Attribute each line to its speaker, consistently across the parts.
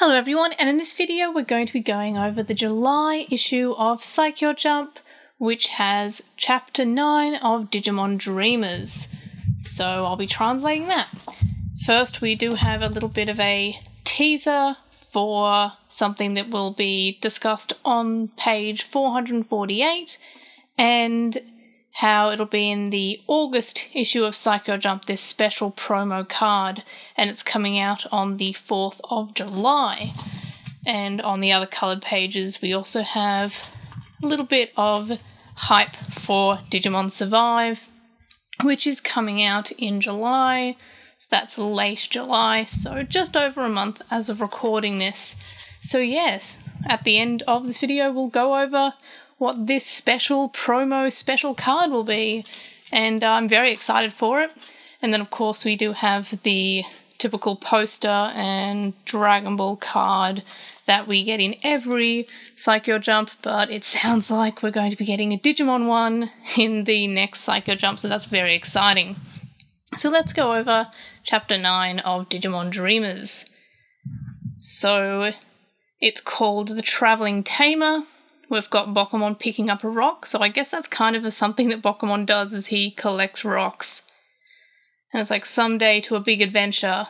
Speaker 1: Hello everyone, and in this video we're going to be going over the July issue of Saikyo Jump, which has Chapter 9 of Digimon Dreamers. So I'll be translating that. First, we do have a little bit of a teaser for something that will be discussed on page 448, and how it'll be in the August issue of Saikyo Jump, this special promo card, and it's coming out on the 4th of July. And on the other coloured pages we also have a little bit of hype for Digimon Survive, which is coming out in July, so that's late July, so just over a month as of recording this. So yes, at the end of this video we'll go over what this special promo special card will be, and I'm very excited for it. And then of course we do have the typical poster and Dragon Ball card that we get in every Saikyo Jump, but it sounds like we're going to be getting a Digimon one in the next Saikyo Jump, so that's very exciting. So let's go over Chapter 9 of Digimon Dreamers. So it's called the Traveling Tamer. We've got Wakamiya picking up a rock, so I guess that's kind of something that Wakamiya does, is he collects rocks. And it's like someday to a big adventure.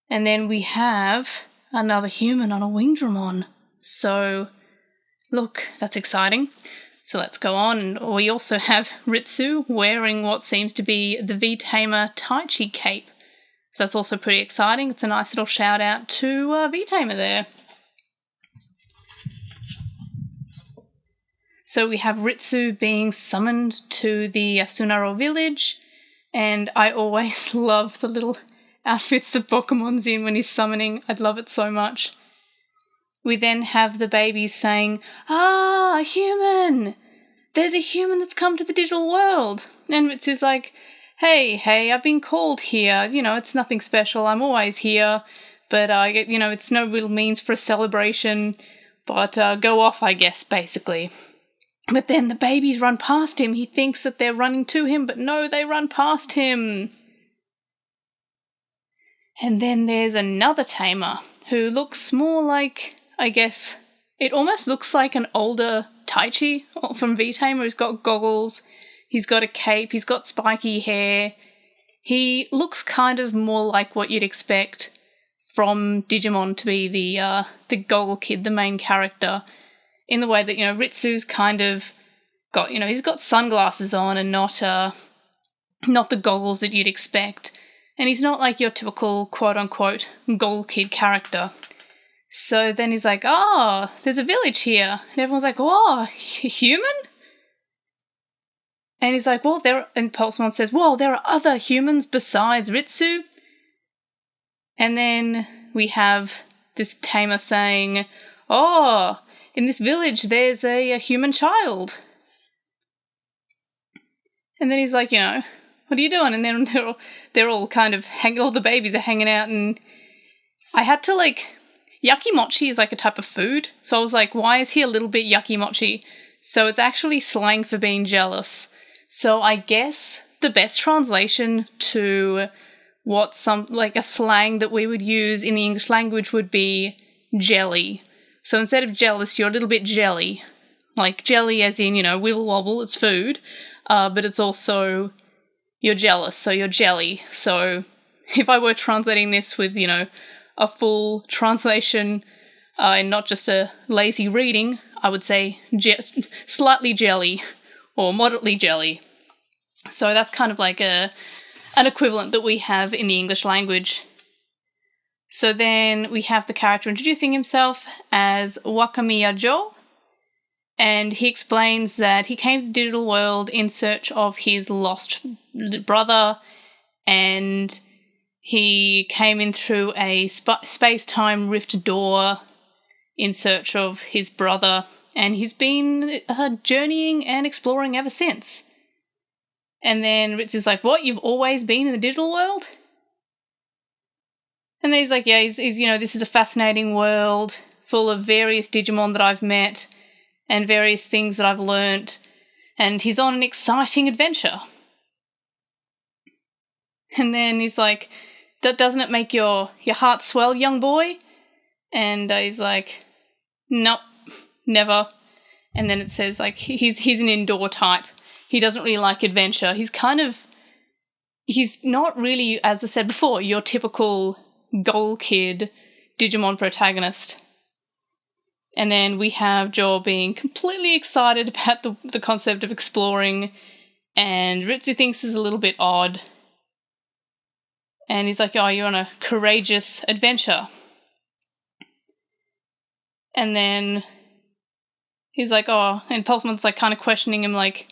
Speaker 1: And then we have another human on a Wingdramon. So, look, that's exciting. So let's go on. We also have Ritsu wearing what seems to be the V-Tamer Taichi cape. So that's also pretty exciting. It's a nice little shout out to V-Tamer there. So we have Ritsu being summoned to the Yasunaro village, and I always love the little outfits that Wakamiy's in when he's summoning. I love it so much. We then have the babies saying, "Ah, a human! There's a human that's come to the digital world!" And Ritsu's like, hey, I've been called here. You know, it's nothing special. I'm always here. But, it's no real means for a celebration. But go off, I guess, basically. But then the babies run past him. He thinks that they're running to him, but no, they run past him. And then there's another tamer who looks more like, I guess, it almost looks like an older Taichi from V-Tamer. He's got goggles, he's got a cape, he's got spiky hair. He looks kind of more like what you'd expect from Digimon to be the goggle kid, the main character. In the way that, Ritsu's kind of got, he's got sunglasses on and not the goggles that you'd expect. And he's not like your typical quote-unquote goggle kid character. So then he's like, oh, there's a village here. And everyone's like, whoa, human? And he's like, and Pulsemon says, whoa, there are other humans besides Ritsu? And then we have this tamer saying, oh, in this village there's a human child. And then he's like, what are you doing? And then they're all kind of all the babies are hanging out, and I had to yakimochi is like a type of food. So I was like, why is he a little bit yakimochi? So it's actually slang for being jealous. So I guess the best translation to what a slang that we would use in the English language would be jelly. So instead of jealous, you're a little bit jelly. Like jelly as in, wibble wobble, it's food. But it's also, you're jealous, so you're jelly. So if I were translating this with, a full translation and not just a lazy reading, I would say slightly jelly or moderately jelly. So that's kind of like an equivalent that we have in the English language. So then we have the character introducing himself as Wakamiya Jo, and he explains that he came to the digital world in search of his lost brother, and he came in through a space-time rift door in search of his brother, and he's been journeying and exploring ever since. And then Ritsu's like, what, you've always been in the digital world? And then he's like, yeah, he's this is a fascinating world full of various Digimon that I've met and various things that I've learnt, and he's on an exciting adventure. And then he's like, doesn't it make your heart swell, young boy? And he's like, nope, never. And then it says, like, he's an indoor type. He doesn't really like adventure. He's not really, as I said before, your typical goal kid Digimon protagonist. And then we have Jo being completely excited about the concept of exploring, and Ritsu thinks is a little bit odd. And he's like, oh, you're on a courageous adventure. And then he's like, oh, and Pulsemon's like kind of questioning him, like,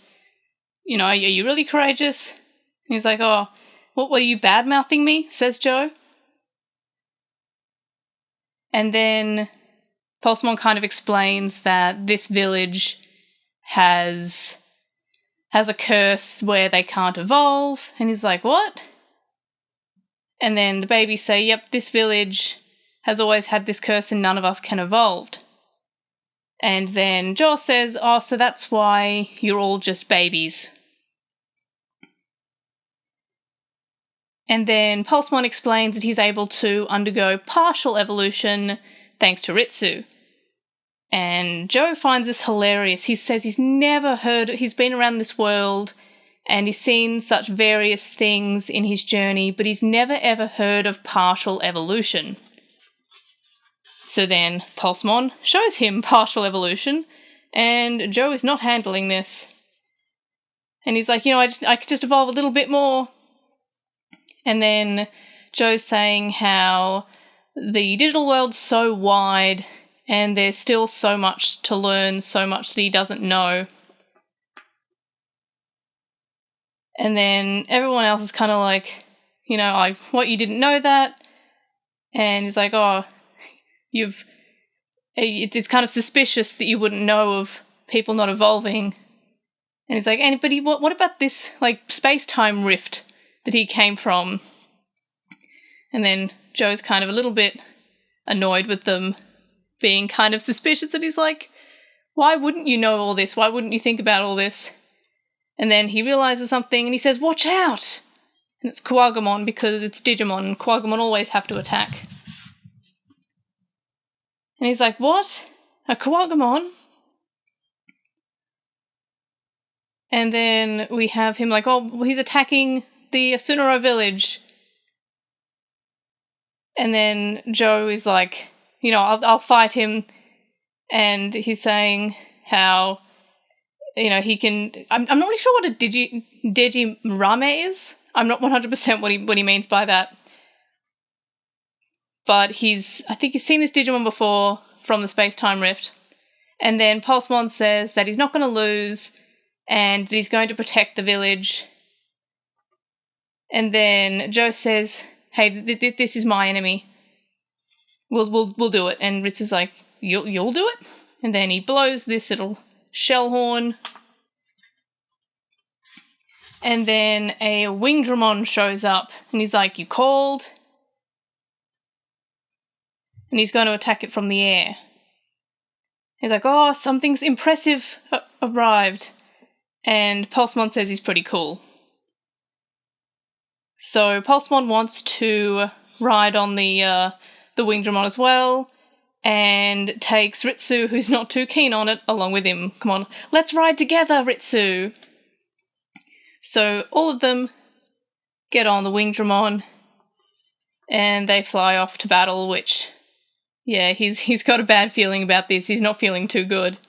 Speaker 1: you know, are you really courageous? And he's like, oh, what were you bad-mouthing me? Says Jo. And then Pulsemon kind of explains that this village has a curse where they can't evolve. And he's like, what? And then the babies say, yep, this village has always had this curse and none of us can evolve. And then Jo says, oh, so that's why you're all just babies. And then Pulsemon explains that he's able to undergo partial evolution thanks to Ritsu. And Jo finds this hilarious. He says he's been around this world and he's seen such various things in his journey, but he's never ever heard of partial evolution. So then Pulsemon shows him partial evolution, and Jo is not handling this. And he's like, you know, I could just evolve a little bit more. And then Jo's saying how the digital world's so wide and there's still so much to learn, so much that he doesn't know. And then everyone else is kind of like, you know, like, what, you didn't know that? And he's like, oh, it's kind of suspicious that you wouldn't know of people not evolving. And he's like, what about this, like, space-time rift that he came from? And then Jo's kind of a little bit annoyed with them being kind of suspicious, and he's like, why wouldn't you know all this? Why wouldn't you think about all this? And then he realizes something and he says, watch out! And it's Kuwagamon because it's Digimon, and Kuwagamon always have to attack. And he's like, what? A Kuwagamon? And then we have him like, oh, he's attacking the Asunaro village. And then Jo is like, you know, I'll fight him. And he's saying how, you know, he can... I'm not really sure what a Digirame is. I'm not 100% what he means by that. But I think he's seen this Digimon before from the space-time rift. And then Pulsemon says that he's not going to lose and that he's going to protect the village. And then Jo says, hey, this is my enemy. We'll do it. And Ritsu's like, you'll do it? And then he blows this little shell horn. And then a Wingdramon shows up. And he's like, you called? And he's going to attack it from the air. He's like, oh, something's impressive arrived. And Pulsemon says he's pretty cool. So Pulsemon wants to ride on the Wingdramon as well, and takes Ritsu, who's not too keen on it, along with him. Come on, let's ride together, Ritsu! So all of them get on the Wingdramon, and they fly off to battle, which, yeah, he's got a bad feeling about this. He's not feeling too good.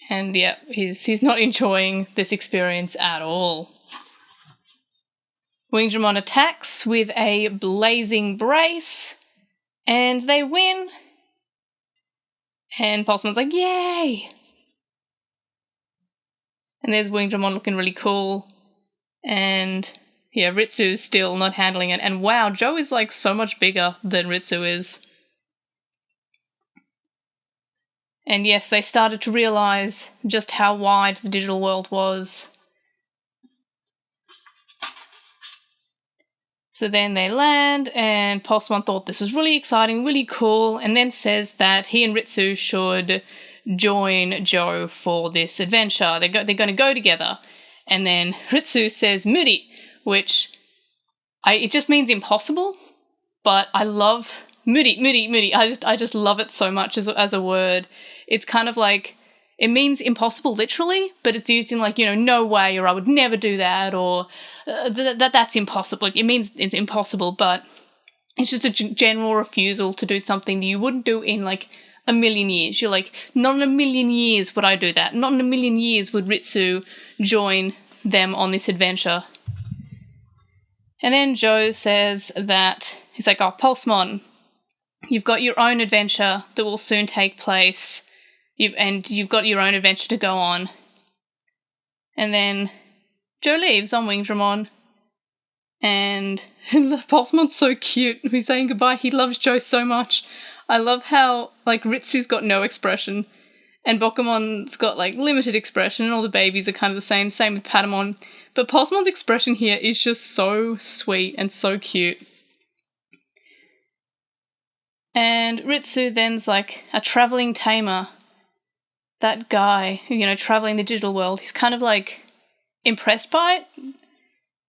Speaker 1: And yeah, he's not enjoying this experience at all. Wingdramon attacks with a blazing brace, and they win. And Pulsemon's like, yay! And there's Wingdramon looking really cool. And yeah, Ritsu's still not handling it. And wow, Jo is like so much bigger than Ritsu is. And yes, they started to realize just how wide the digital world was. So then they land, and Pulsemon thought this was really exciting, really cool, and then says that he and Ritsu should join Jo for this adventure. They're going to go together. And then Ritsu says Muri, which it just means impossible, but I love Moody. I just love it so much as a word. It's kind of like, it means impossible literally, but it's used in like, you know, no way, or I would never do that, or that's impossible. It means it's impossible, but it's just a general refusal to do something that you wouldn't do in like a million years. You're like, not in a million years would I do that. Not in a million years would Ritsu join them on this adventure. And then Joe says that, he's like, oh, Pulsemon, you've got your own adventure that will soon take place. You've got your own adventure to go on. And then Joe leaves on Wingdramon. And Pulsemon's so cute. He's saying goodbye. He loves Joe so much. I love how, like, Ritsu's got no expression. And Bokumon's got, like, limited expression. And all the babies are kind of the same. Same with Patamon. But Pulsemon's expression here is just so sweet and so cute. And Ritsu then's like a traveling tamer. That guy who, you know, traveling the digital world, he's kind of like impressed by it.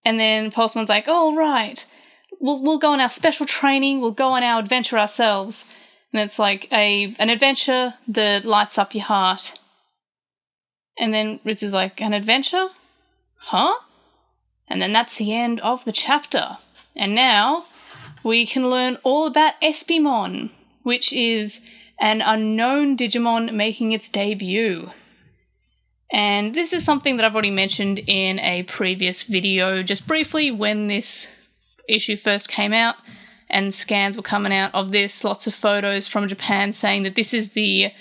Speaker 1: And then Pulsemon's like, oh, right, we'll go on our special training, we'll go on our adventure ourselves. And it's like an adventure that lights up your heart. And then Ritsu's like, an adventure? Huh? And then that's the end of the chapter. And now we can learn all about Espymon, which is an unknown Digimon making its debut. And this is something that I've already mentioned in a previous video, just briefly, when this issue first came out and scans were coming out of this, lots of photos from Japan saying that this is the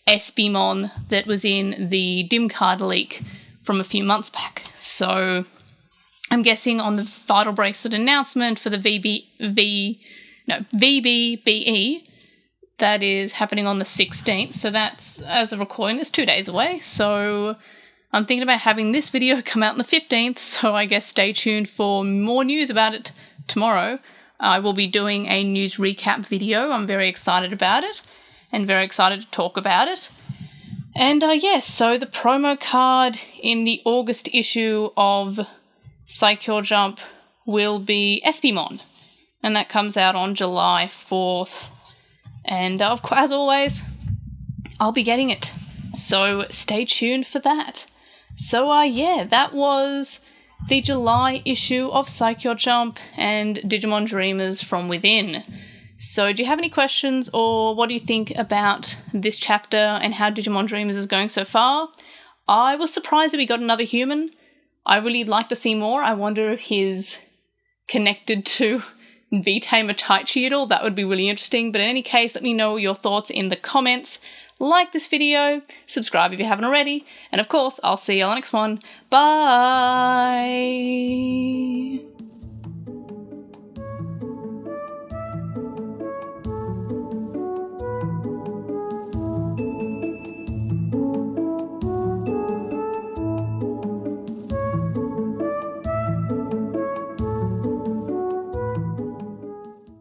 Speaker 1: Espymon that was in the DIM card leak from a few months back. So I'm guessing on the Vital Bracelet announcement for the VBBE, that is happening on the 16th, so that's, as of recording, it's 2 days away, so I'm thinking about having this video come out on the 15th, so I guess stay tuned for more news about it tomorrow. I will be doing a news recap video. I'm very excited about it, and very excited to talk about it. And yes, so the promo card in the August issue of Saikyo Jump will be Espymon, and that comes out on July 4th. And as always, I'll be getting it. So stay tuned for that. So yeah, that was the July issue of Saikyo Jump and Digimon Dreamers from Within. So do you have any questions, or what do you think about this chapter and how Digimon Dreamers is going so far? I was surprised that we got another human. I really like to see more. I wonder if he's connected to V-Tamer Taichi at all. That would be really interesting. But in any case, let me know your thoughts in the comments. Like this video, subscribe if you haven't already, and of course, I'll see you on the next one. Bye!